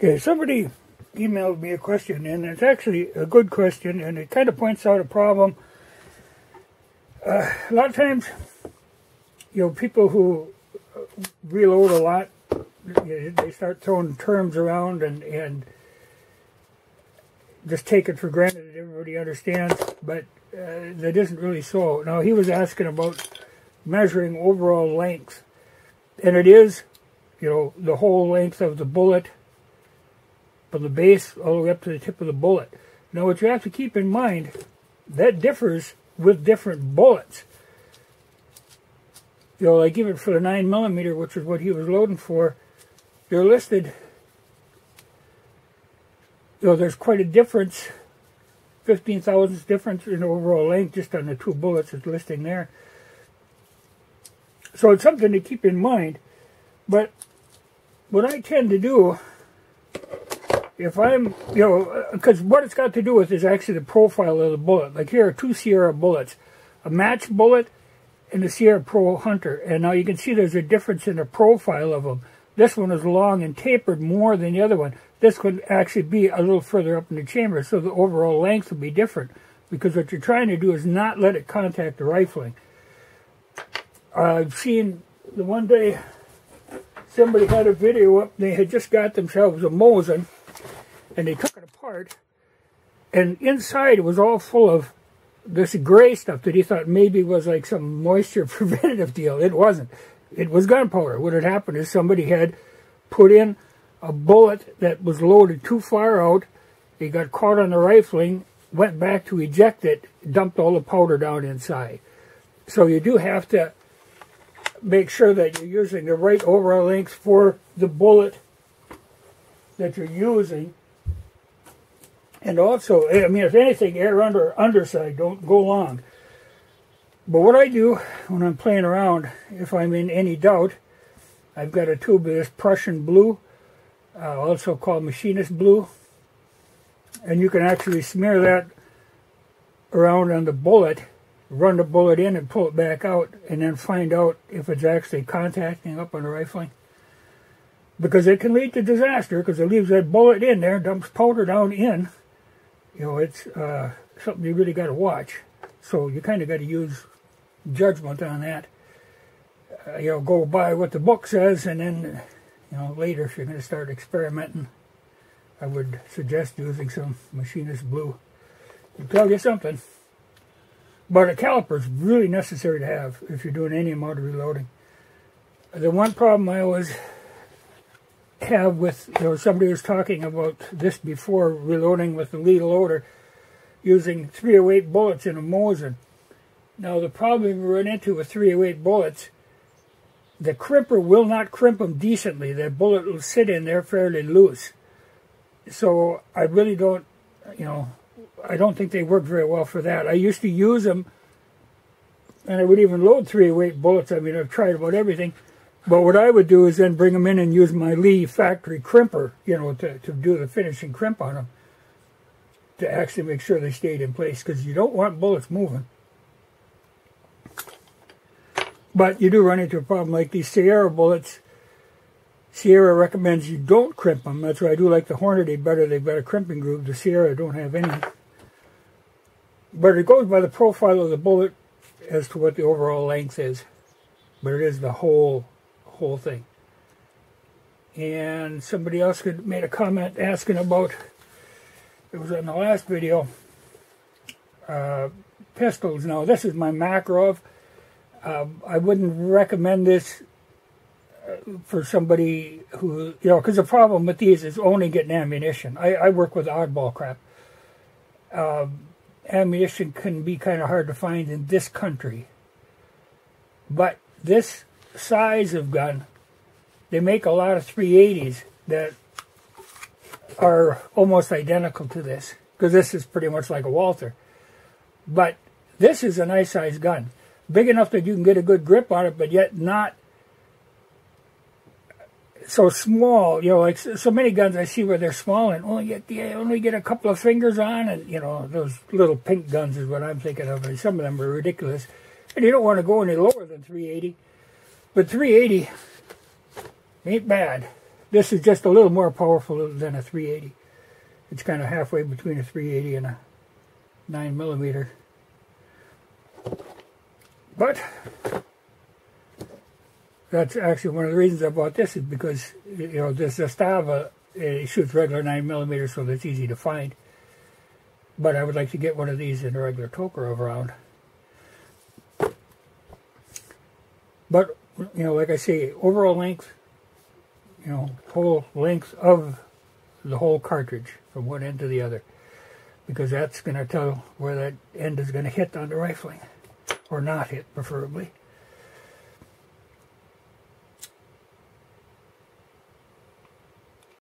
Okay, somebody emailed me a question, and it's actually a good question, and it kind of points out a problem. A lot of times, people who reload a lot, they start throwing terms around and just take it for granted that everybody understands, but that isn't really so. Now, he was asking about measuring overall length, and it is, the whole length of the bullet from the base all the way up to the tip of the bullet. Now, what you have to keep in mind, that differs with different bullets. Like even for the 9mm, which is what he was loading for, they're listed, there's quite a difference, 15 thousandths difference in overall length just on the two bullets it's listing there. So it's something to keep in mind. But what I tend to do, if I'm, because what it's got to do with is actually the profile of the bullet. Like here are two Sierra bullets, a match bullet and the Sierra Pro Hunter. And now you can see there's a difference in the profile of them. This one is long and tapered more than the other one. This could actually be a little further up in the chamber, so the overall length will be different. Because what you're trying to do is not let it contact the rifling. I've seen the one day somebody had a video up, they had just got themselves a Mosin, and they took it apart, and inside it was all full of this gray stuff that he thought maybe was like some moisture preventative deal. It wasn't. It was gunpowder. What had happened is somebody had put in a bullet that was loaded too far out. He got caught on the rifling, went back to eject it, dumped all the powder down inside. So you do have to make sure that you're using the right overall length for the bullet that you're using. And also, I mean, if anything, air under underside, don't go long. But what I do when I'm playing around, if I'm in any doubt, I've got a tube of this Prussian blue, also called machinist blue. And you can actually smear that around on the bullet, run the bullet in and pull it back out, and then find out if it's actually contacting up on the rifling. Because it can lead to disaster, because it leaves that bullet in there, dumps powder down in. It's something you really got to watch. So you kind of got to use judgment on that. Go by what the book says, and then, later if you're going to start experimenting, I would suggest using some machinist blue. It'll tell you something. But a caliper is really necessary to have if you're doing any amount of reloading. The one problem I always have with, somebody was talking about this before, reloading with the lead loader, using 308 bullets in a Mosin. Now the problem we run into with 308 bullets, the crimper will not crimp them decently. That bullet will sit in there fairly loose. So I really don't, I don't think they work very well for that. I used to use them, and I would even load 308 bullets. I mean, I've tried about everything. But what I would do is then bring them in and use my Lee factory crimper, to do the finishing crimp on them, to actually make sure they stayed in place, because you don't want bullets moving. But you do run into a problem like these Sierra bullets. Sierra recommends you don't crimp them. That's why I do like the Hornady better. They've got a crimping groove. The Sierra don't have any. But it goes by the profile of the bullet as to what the overall length is. But it is the whole thing. And somebody else had made a comment asking about, it was in the last video, pistols. Now this is my Makarov. I wouldn't recommend this for somebody who, because the problem with these is only getting ammunition. I work with oddball crap. Ammunition can be kind of hard to find in this country. But this size of gun, they make a lot of 380s that are almost identical to this, because this is pretty much like a Walther. But this is a nice size gun. Big enough that you can get a good grip on it, but yet not so small. Like so many guns I see where they're small and only get a couple of fingers on, and those little pink guns is what I'm thinking of. And some of them are ridiculous, and you don't want to go any lower than 380. But 380 ain't bad. This is just a little more powerful than a 380. It's kind of halfway between a 380 and a 9mm. But that's actually one of the reasons I bought this, is because, you know, this Zastava, it shoots regular 9mm, so that's easy to find. But I would like to get one of these in a regular Tokarev round. But, you know, like I say, overall length, you know, whole length of the whole cartridge from one end to the other, because that's going to tell where that end is going to hit on the rifling, or not hit, preferably.